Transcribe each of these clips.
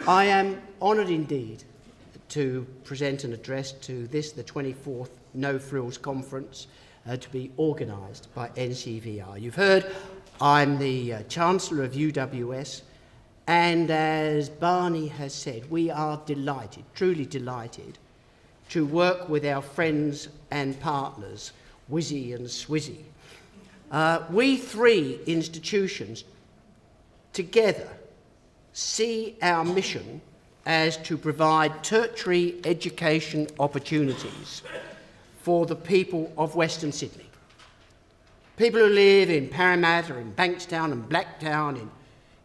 I am honoured indeed to present an address to this, the 24th No Frills Conference, to be organised by NCVER. You've heard I'm the Chancellor of UWS, and as Barney has said, we are delighted, truly delighted, to work with our friends and partners, Wizzy and Swizzy. We three institutions together see our mission as to provide tertiary education opportunities for the people of Western Sydney. People who live in Parramatta, in Bankstown and Blacktown, in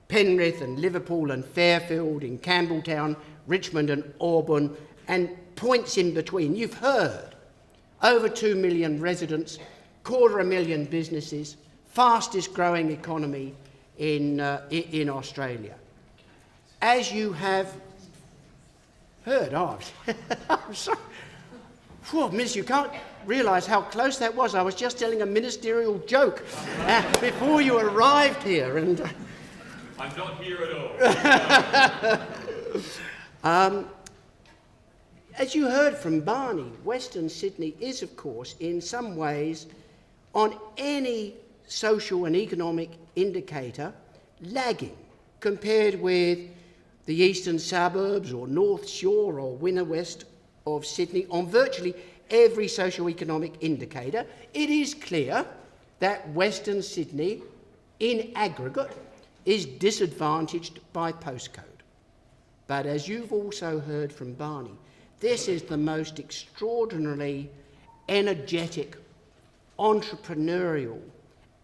Penrith and Liverpool and Fairfield, in Campbelltown, Richmond and Auburn, and points in between. You've heard over 2 million residents, 250,000 businesses, fastest growing economy in Australia. As you have heard, I'm sorry. Whew, Miss, you can't realise how close that was. I was just telling a ministerial joke before you arrived here. And I'm not here at all. As you heard from Barney, Western Sydney is, of course, in some ways, on any social and economic indicator, lagging compared with the eastern suburbs or North Shore or Winner West of Sydney. On virtually every socio-economic indicator, it is clear that Western Sydney, in aggregate, is disadvantaged by postcode. But as you've also heard from Barney, this is the most extraordinarily energetic, entrepreneurial,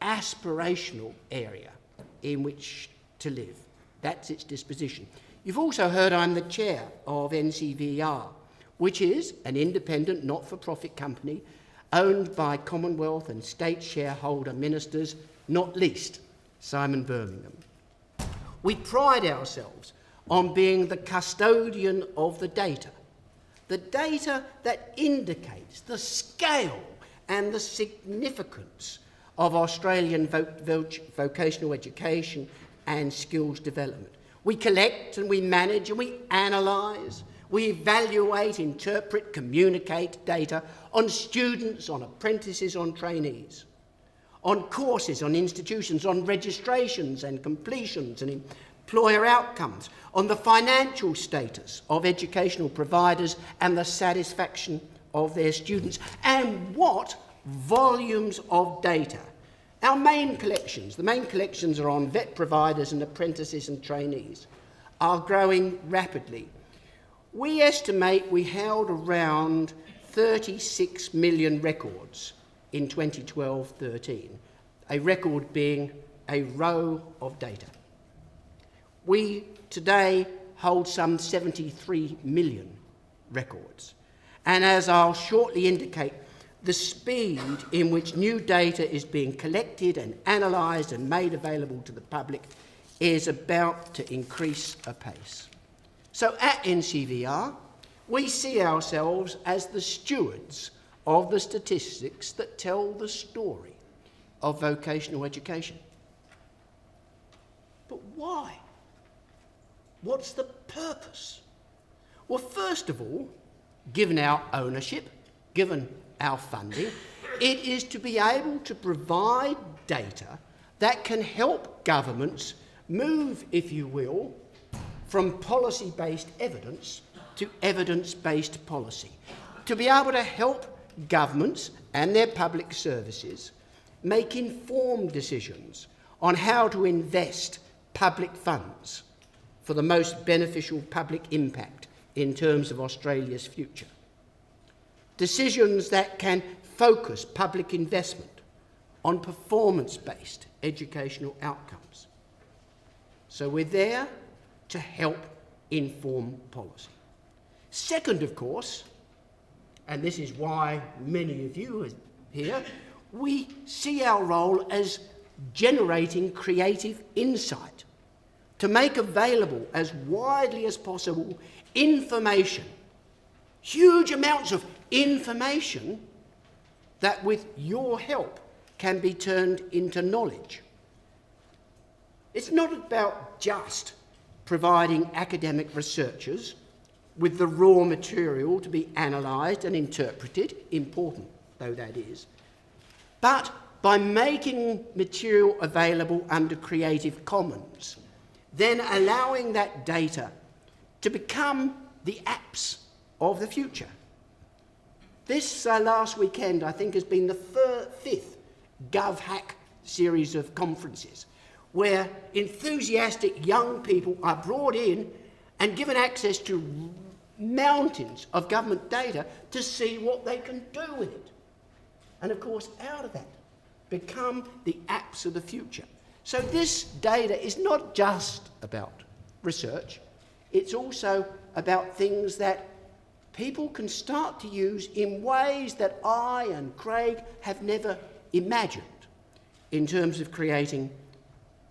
aspirational area in which to live. That's its disposition. You've also heard I'm the chair of NCVER, which is an independent, not-for-profit company owned by Commonwealth and state shareholder ministers, not least Simon Birmingham. We pride ourselves on being the custodian of the data that indicates the scale and the significance of Australian vocational education and skills development. We collect and we manage and we analyse, we evaluate, interpret, communicate data on students, on apprentices, on trainees, on courses, on institutions, on registrations and completions and employer outcomes, on the financial status of educational providers and the satisfaction of their students, and what volumes of data. Our main collections, the main collections are on vet providers and apprentices and trainees, are growing rapidly. We estimate we held around 36 million records in 2012-13, a record being a row of data. We today hold some 73 million records, and as I'll shortly indicate, the speed in which new data is being collected and analysed and made available to the public is about to increase apace. So at NCVER, we see ourselves as the stewards of the statistics that tell the story of vocational education. But why? What's the purpose? Well, first of all, given our ownership, given our funding, it is to be able to provide data that can help governments move, if you will, from policy-based evidence to evidence-based policy. To be able to help governments and their public services make informed decisions on how to invest public funds for the most beneficial public impact in terms of Australia's future. Decisions that can focus public investment on performance-based educational outcomes. So we're there to help inform policy. Second, of course, and this is why many of you are here, we see our role as generating creative insight to make available as widely as possible information, huge amounts of information that with your help can be turned into knowledge. It's not about just providing academic researchers with the raw material to be analysed and interpreted, important though that is, but by making material available under Creative Commons, then allowing that data to become the apps of the future. This last weekend, I think, has been the fifth GovHack series of conferences, where enthusiastic young people are brought in and given access to mountains of government data to see what they can do with it. And of course, out of that, become the apps of the future. So this data is not just about research, it's also about things that people can start to use in ways that I and Craig have never imagined in terms of creating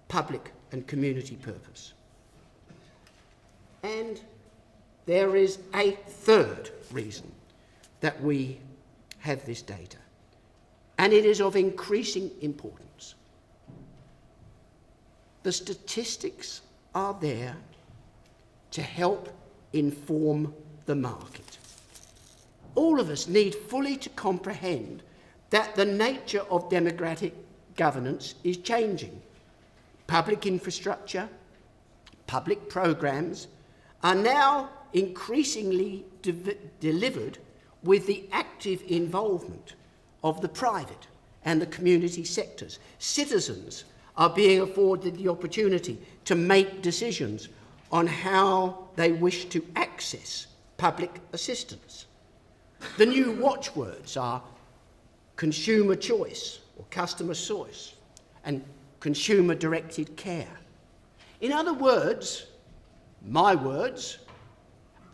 public and community purpose. And there is a third reason that we have this data, and it is of increasing importance. The statistics are there to help inform the market. All of us need fully to comprehend that the nature of democratic governance is changing. Public infrastructure, public programs are now increasingly delivered with the active involvement of the private and the community sectors. Citizens are being afforded the opportunity to make decisions on how they wish to access public assistance. The new watchwords are consumer choice or customer choice and consumer-directed care. In other words, my words,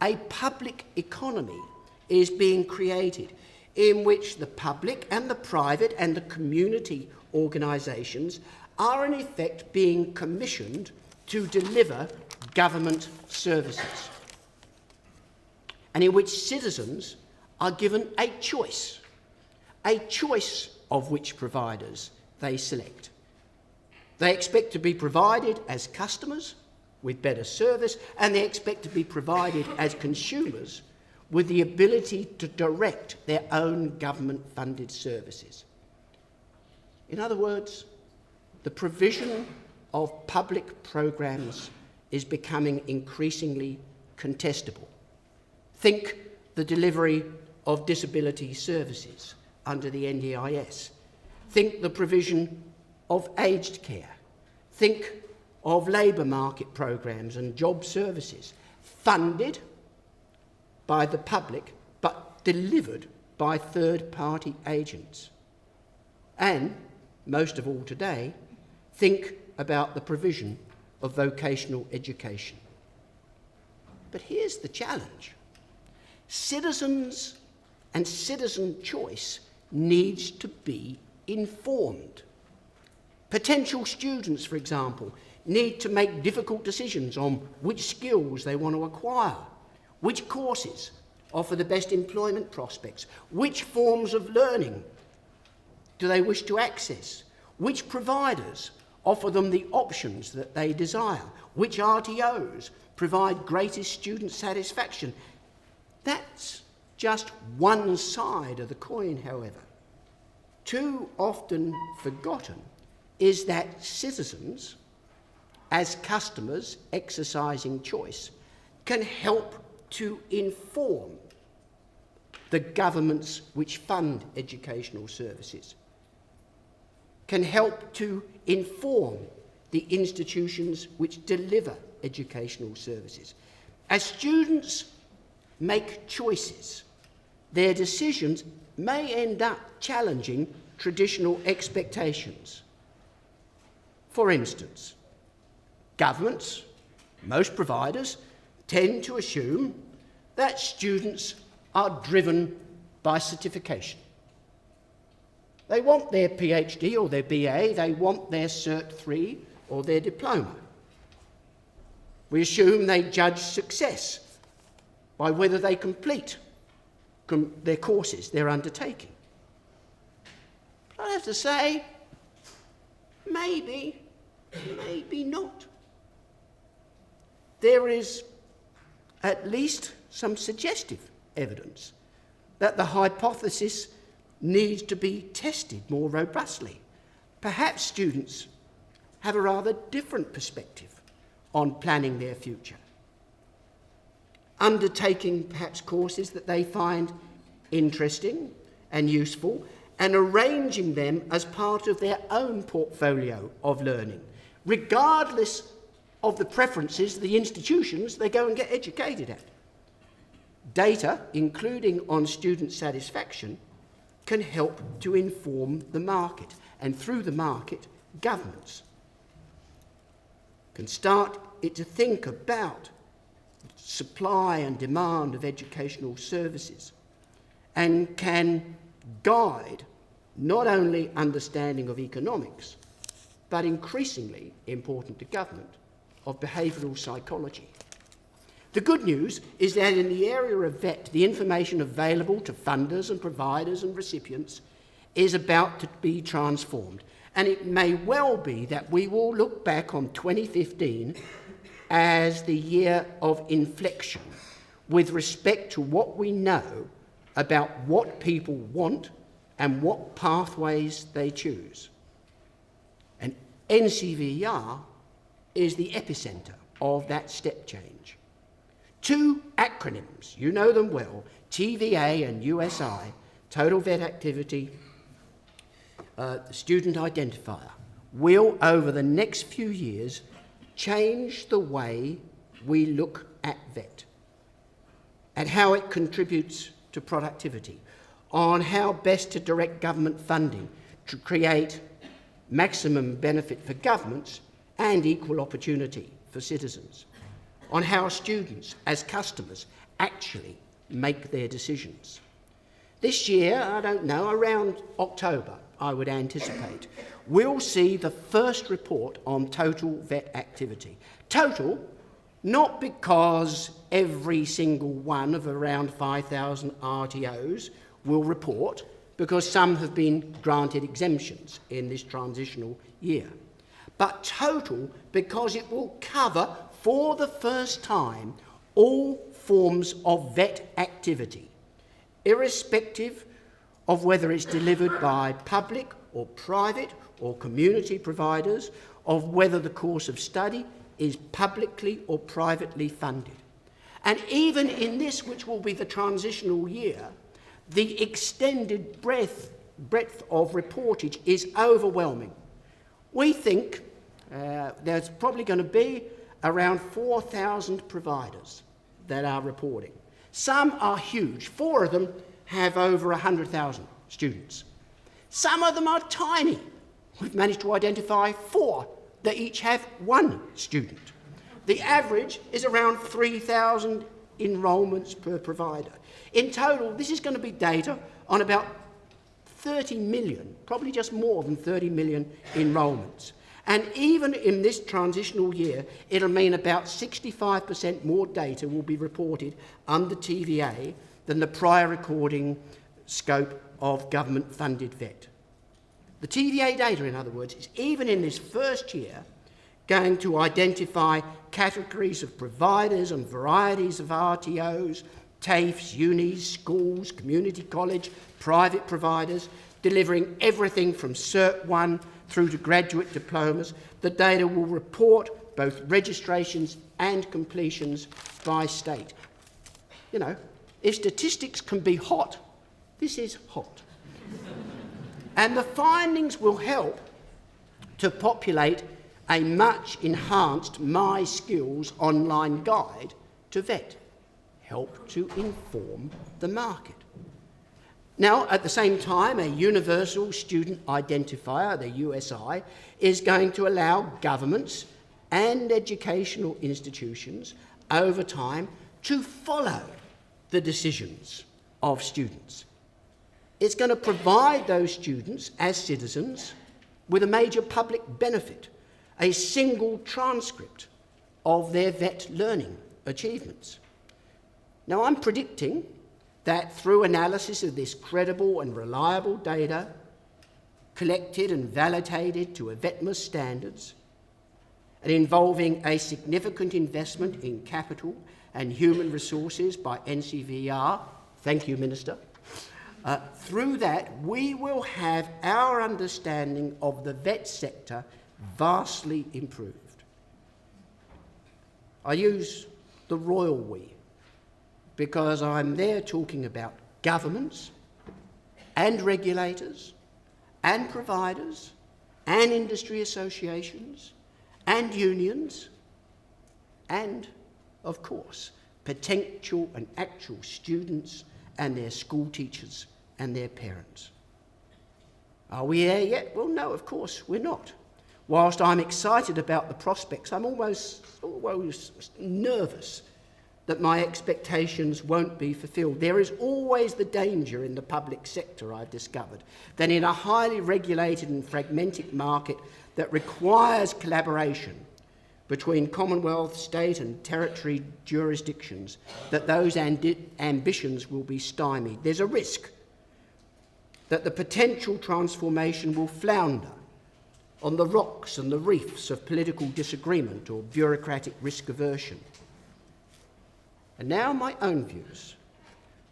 a public economy is being created in which the public and the private and the community organisations are in effect being commissioned to deliver government services, and in which citizens are given a choice of which providers they select. They expect to be provided as customers with better service, and they expect to be provided as consumers with the ability to direct their own government-funded services. In other words, the provision of public programs is becoming increasingly contestable. Think the delivery of disability services under the NDIS. Think the provision of aged care. Think of labour market programs and job services funded by the public but delivered by third-party agents. And, most of all today, think about the provision of vocational education. But here's the challenge. Citizens and citizen choice needs to be informed. Potential students, for example, need to make difficult decisions on which skills they want to acquire, which courses offer the best employment prospects, which forms of learning do they wish to access, which providers offer them the options that they desire, which RTOs provide greatest student satisfaction. That's just one side of the coin, however. Too often forgotten is that citizens, as customers exercising choice, can help to inform the governments which fund educational services, can help to inform the institutions which deliver educational services. As students make choices, their decisions may end up challenging traditional expectations. For instance, governments, most providers, tend to assume that students are driven by certification. They want their PhD or their BA, they want their Cert 3 or their diploma. We assume they judge success by whether they complete their courses they're undertaking. But I have to say, maybe not. there is at least some suggestive evidence that the hypothesis needs to be tested more robustly. Perhaps students have a rather different perspective on planning their future, undertaking perhaps courses that they find interesting and useful, and arranging them as part of their own portfolio of learning, regardless of the preferences of the institutions they go and get educated at. Data, including on student satisfaction, can help to inform the market, and through the market, governments can start it to think about supply and demand of educational services, and can guide not only understanding of economics, but increasingly important to government, of behavioural psychology. The good news is that in the area of VET, the information available to funders and providers and recipients is about to be transformed. And it may well be that we will look back on 2015 as the year of inflection with respect to what we know about what people want and what pathways they choose. And NCVER is the epicentre of that step change. Two acronyms, you know them well, TVA and USI, Total Vet Activity, Student Identifier, will over the next few years change the way we look at VET, and how it contributes to productivity, on how best to direct government funding to create maximum benefit for governments and equal opportunity for citizens, on how students, as customers, actually make their decisions. This year, I don't know, around October, I would anticipate, we'll see the first report on total vet activity. Total, not because every single one of around 5,000 RTOs will report, because some have been granted exemptions in this transitional year, but total because it will cover for the first time all forms of vet activity, irrespective of whether it's delivered by public or private or community providers, of whether the course of study is publicly or privately funded. And even in this, which will be the transitional year, the extended breadth of reportage is overwhelming. We think there's probably going to be around 4,000 providers that are reporting. Some are huge. 4 of them have over 100,000 students. Some of them are tiny. We've managed to identify 4 that each have 1 student. The average is around 3,000 enrolments per provider. In total, this is going to be data on about 30 million, probably just more than 30 million enrolments. And even in this transitional year, it'll mean about 65% more data will be reported under TVA than the prior recording scope of government-funded VET. The TVA data, in other words, is even in this first year going to identify categories of providers and varieties of RTOs, TAFEs, unis, schools, community college, private providers, delivering everything from Cert 1 through to graduate diplomas. The data will report both registrations and completions by state. You know, if statistics can be hot, this is hot. And the findings will help to populate a much enhanced My Skills online guide to VET, help to inform the market. Now, at the same time, a universal student identifier, the USI, is going to allow governments and educational institutions over time to follow the decisions of students. It's going to provide those students as citizens with a major public benefit, a single transcript of their VET learning achievements. Now, I'm predicting that through analysis of this credible and reliable data, collected and validated to a VETMUS standards, and involving a significant investment in capital and human resources by NCVER. Thank you, Minister. Through that, we will have our understanding of the vet sector vastly improved. I use the royal we because I'm there talking about governments and regulators and providers and industry associations and unions and, of course, potential and actual students and their school teachers and their parents. Are we there yet? Well, no, of course we're not. Whilst I'm excited about the prospects, I'm almost nervous that my expectations won't be fulfilled. There is always the danger in the public sector, I've discovered, that in a highly regulated and fragmented market that requires collaboration between Commonwealth, state and territory jurisdictions, that those ambitions will be stymied. There's a risk that the potential transformation will flounder on the rocks and the reefs of political disagreement or bureaucratic risk aversion. And now my own views,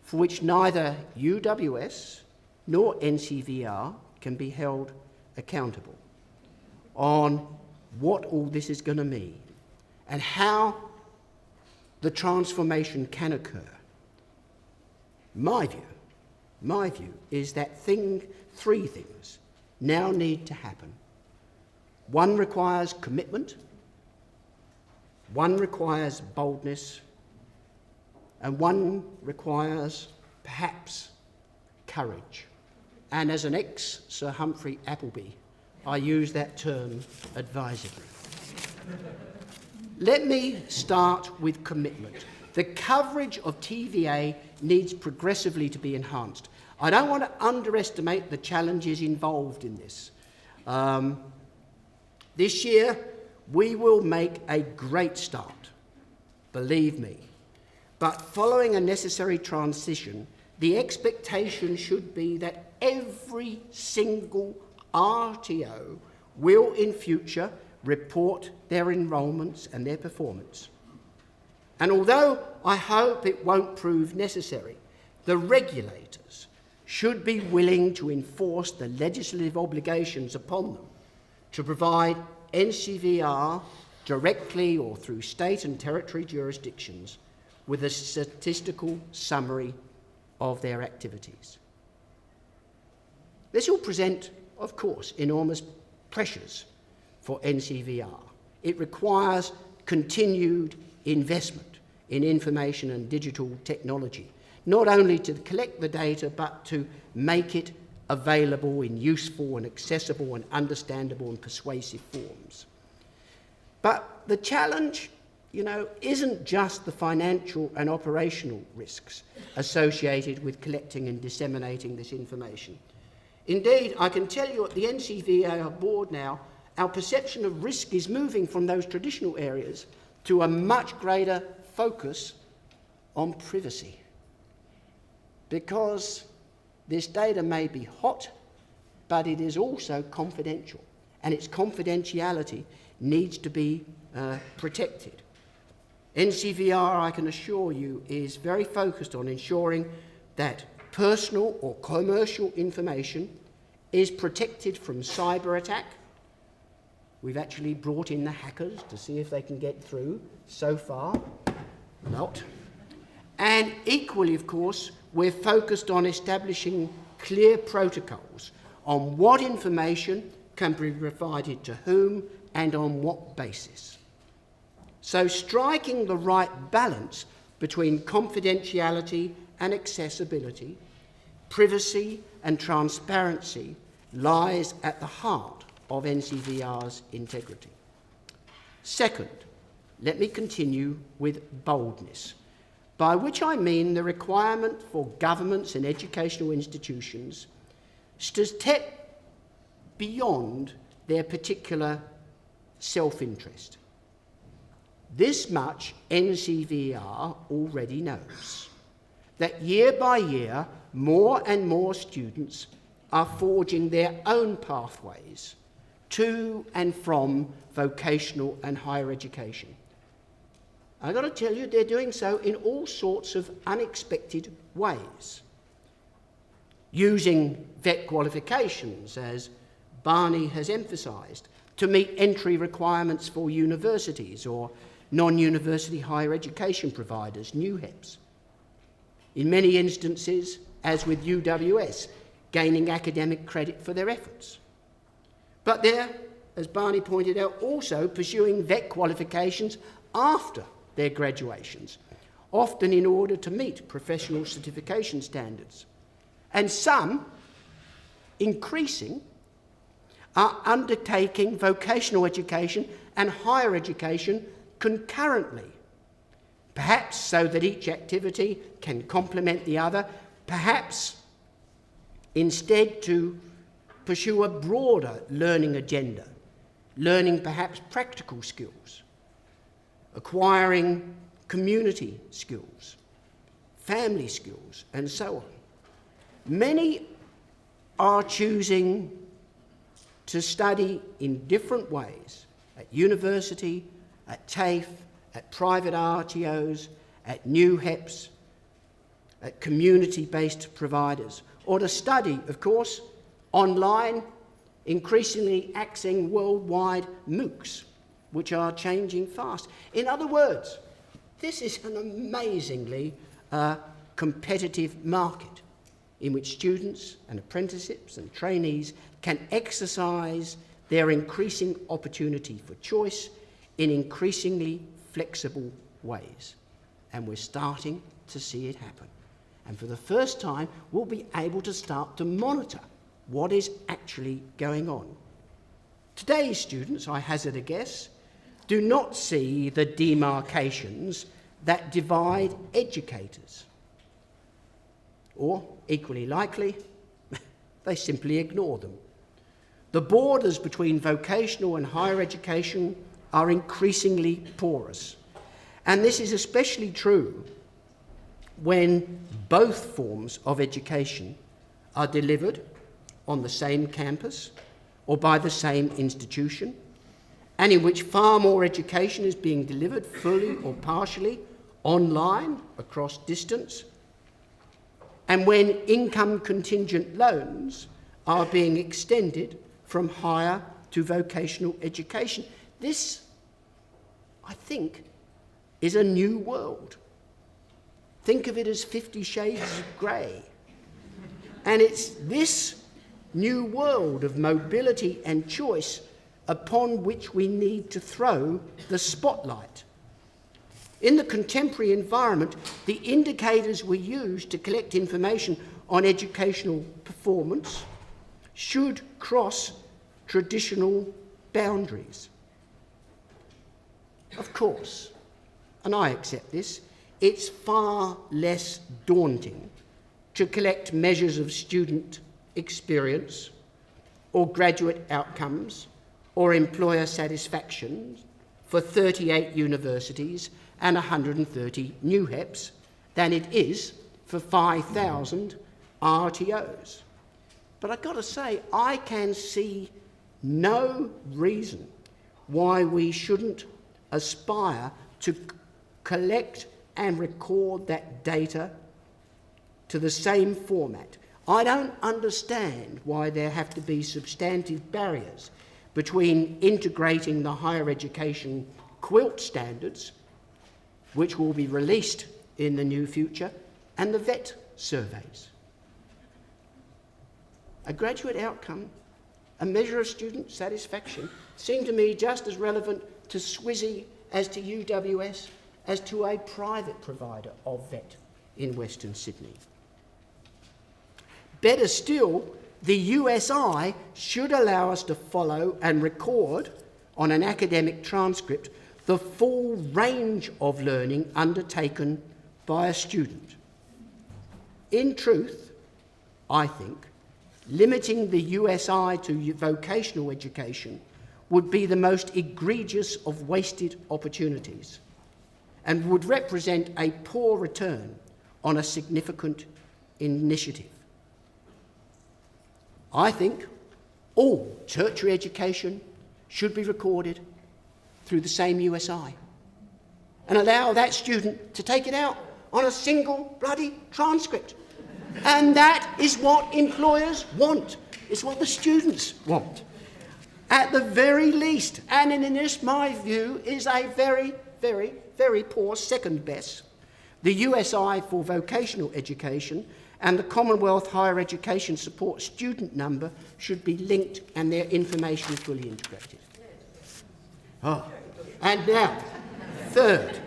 for which neither UWS nor NCVER can be held accountable, on what all this is going to mean and how the transformation can occur. My view is that three things now need to happen. One requires commitment, one requires boldness, and one requires, perhaps, courage. And as an ex-Sir Humphrey Appleby, I use that term advisedly. Let me start with commitment. The coverage of TVA needs progressively to be enhanced. I don't want to underestimate the challenges involved in this. This year, we will make a great start, believe me. But following a necessary transition, the expectation should be that every single RTO will in future report their enrolments and their performance. And although I hope it won't prove necessary, the regulators should be willing to enforce the legislative obligations upon them to provide NCVER directly or through state and territory jurisdictions with a statistical summary of their activities. This will present, of course, enormous pressures for NCVER. It requires continued investment in information and digital technology, not only to collect the data, but to make it available in useful and accessible and understandable and persuasive forms. But the challenge, isn't just the financial and operational risks associated with collecting and disseminating this information. Indeed, I can tell you at the NCVER board now, our perception of risk is moving from those traditional areas to a much greater focus on privacy. Because this data may be hot, but it is also confidential, and its confidentiality needs to be protected. NCVER, I can assure you, is very focused on ensuring that personal or commercial information is protected from cyber attack. We've actually brought in the hackers to see if they can get through. So far, not. And equally, of course, we're focused on establishing clear protocols on what information can be provided to whom and on what basis. So striking the right balance between confidentiality and accessibility, privacy and transparency lies at the heart of NCVER's integrity. Second, let me continue with boldness, by which I mean the requirement for governments and educational institutions to step beyond their particular self-interest. This much NCVER already knows, that year by year, more and more students are forging their own pathways to and from vocational and higher education. I've got to tell you, they're doing so in all sorts of unexpected ways. Using VET qualifications, as Barney has emphasised, to meet entry requirements for universities or non-university higher education providers, NUHEPs. In many instances, as with UWS, gaining academic credit for their efforts. But they're, as Barney pointed out, also pursuing VET qualifications after their graduations, often in order to meet professional certification standards. And some, increasing, are undertaking vocational education and higher education concurrently, perhaps so that each activity can complement the other, perhaps instead to pursue a broader learning agenda, learning perhaps practical skills, acquiring community skills, family skills, and so on. Many are choosing to study in different ways at university, at TAFE, at private RTOs, at NUHEPs, at community-based providers, or to study, of course, online, increasingly accessing worldwide MOOCs, which are changing fast. In other words, this is an amazingly competitive market in which students and apprenticeships and trainees can exercise their increasing opportunity for choice in increasingly flexible ways. And we're starting to see it happen. And for the first time, we'll be able to start to monitor what is actually going on. Today's students, I hazard a guess, do not see the demarcations that divide educators. Or, equally likely, they simply ignore them. The borders between vocational and higher education are increasingly porous. And this is especially true when both forms of education are delivered on the same campus or by the same institution, and in which far more education is being delivered fully or partially online across distance, and when income contingent loans are being extended from higher to vocational education. This, I think, is a new world. Think of it as 50 Shades of Grey. And it's this new world of mobility and choice upon which we need to throw the spotlight. In the contemporary environment, the indicators we use to collect information on educational performance should cross traditional boundaries. Of course, and I accept this, it's far less daunting to collect measures of student experience or graduate outcomes or employer satisfaction for 38 universities and 130 NUHEPs than it is for 5,000 RTOs. But I've got to say, I can see no reason why we shouldn't aspire to collect and record that data to the same format. I don't understand why there have to be substantive barriers between integrating the higher education quilt standards, which will be released in the near future, and the VET surveys. A graduate outcome, a measure of student satisfaction, seem to me just as relevant to SWISI as to UWS, as to a private provider of VET in Western Sydney. Better still, the USI should allow us to follow and record on an academic transcript the full range of learning undertaken by a student. In truth, I think, limiting the USI to vocational education would be the most egregious of wasted opportunities and would represent a poor return on a significant initiative. I think all tertiary education should be recorded through the same USI and allow that student to take it out on a single bloody transcript. And that is what employers want. It's what the students want. At the very least, and in this, my view, is a very, very, very poor second best. The USI for vocational education and the Commonwealth Higher Education Support student number should be linked and their information fully integrated. Oh. And now, third,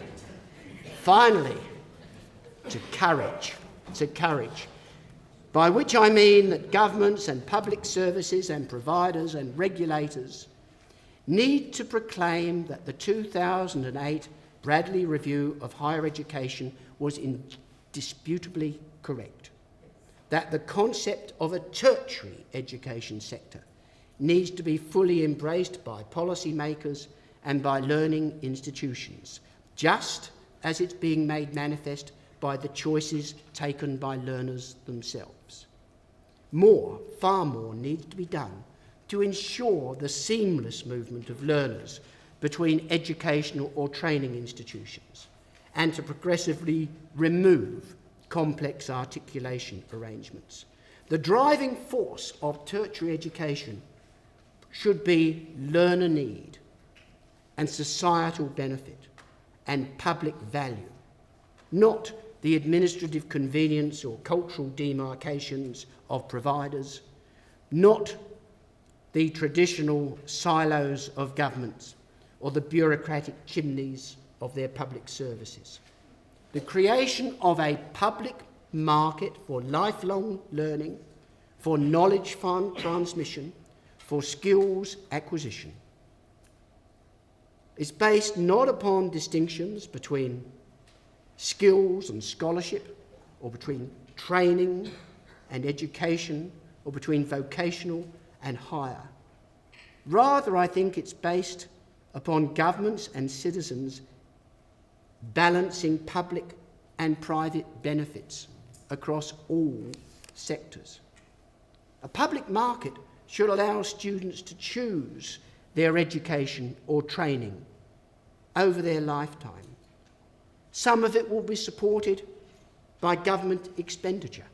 finally, to courage, by which I mean that governments and public services and providers and regulators need to proclaim that the 2008 Bradley Review of Higher Education was indisputably correct, that the concept of a tertiary education sector needs to be fully embraced by policymakers and by learning institutions, just as it's being made manifest by the choices taken by learners themselves. More, far more, needs to be done to ensure the seamless movement of learners between educational or training institutions and to progressively remove complex articulation arrangements. The driving force of tertiary education should be learner need and societal benefit and public value, not the administrative convenience or cultural demarcations of providers, not the traditional silos of governments or the bureaucratic chimneys of their public services. The creation of a public market for lifelong learning, for knowledge transmission, for skills acquisition is based not upon distinctions between skills and scholarship, or between training and education, or between vocational and higher. Rather, I think it's based upon governments and citizens balancing public and private benefits across all sectors. A public market should allow students to choose their education or training over their lifetime. Some of it will be supported by government expenditure.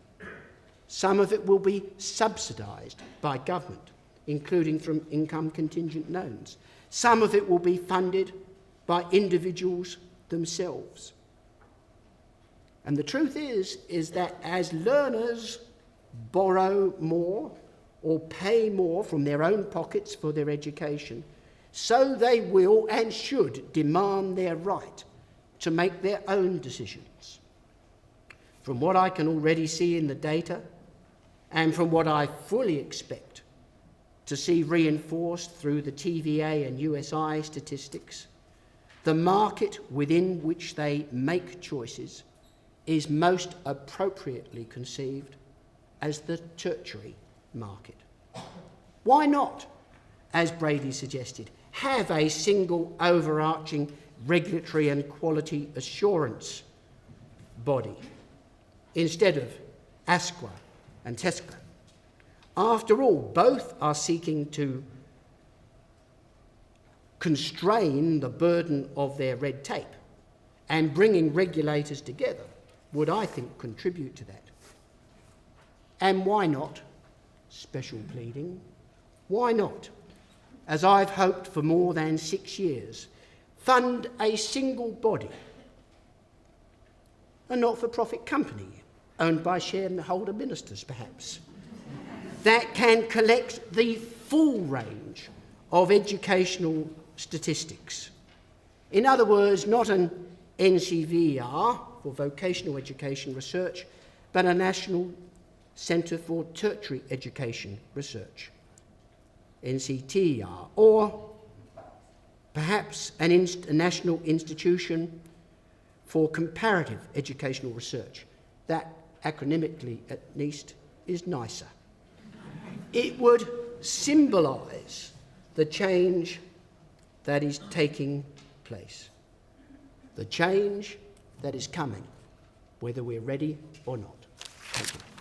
Some of it will be subsidised by government, including from income contingent loans. Some of it will be funded by individuals themselves. And the truth is that as learners borrow more or pay more from their own pockets for their education, so they will and should demand their right to make their own decisions. From what I can already see in the data, and from what I fully expect to see reinforced through the TVA and USI statistics, the market within which they make choices is most appropriately conceived as the tertiary market. Why not, as Brady suggested, have a single overarching regulatory and quality assurance body instead of ASQA and TESCA? After all, both are seeking to constrain the burden of their red tape, and bringing regulators together would, I think, contribute to that. And why not special pleading? Why not, as I've hoped for more than 6 years, fund a single body, a not-for-profit company owned by shareholder ministers perhaps, that can collect the full range of educational statistics. In other words, not an NCVER for vocational education research, but a National Centre for Tertiary Education Research, NCTER, or perhaps a national institution for comparative educational research. That, acronymically at least, is nicer. It would symbolise the change that is taking place, the change that is coming, whether we're ready or not. Thank you.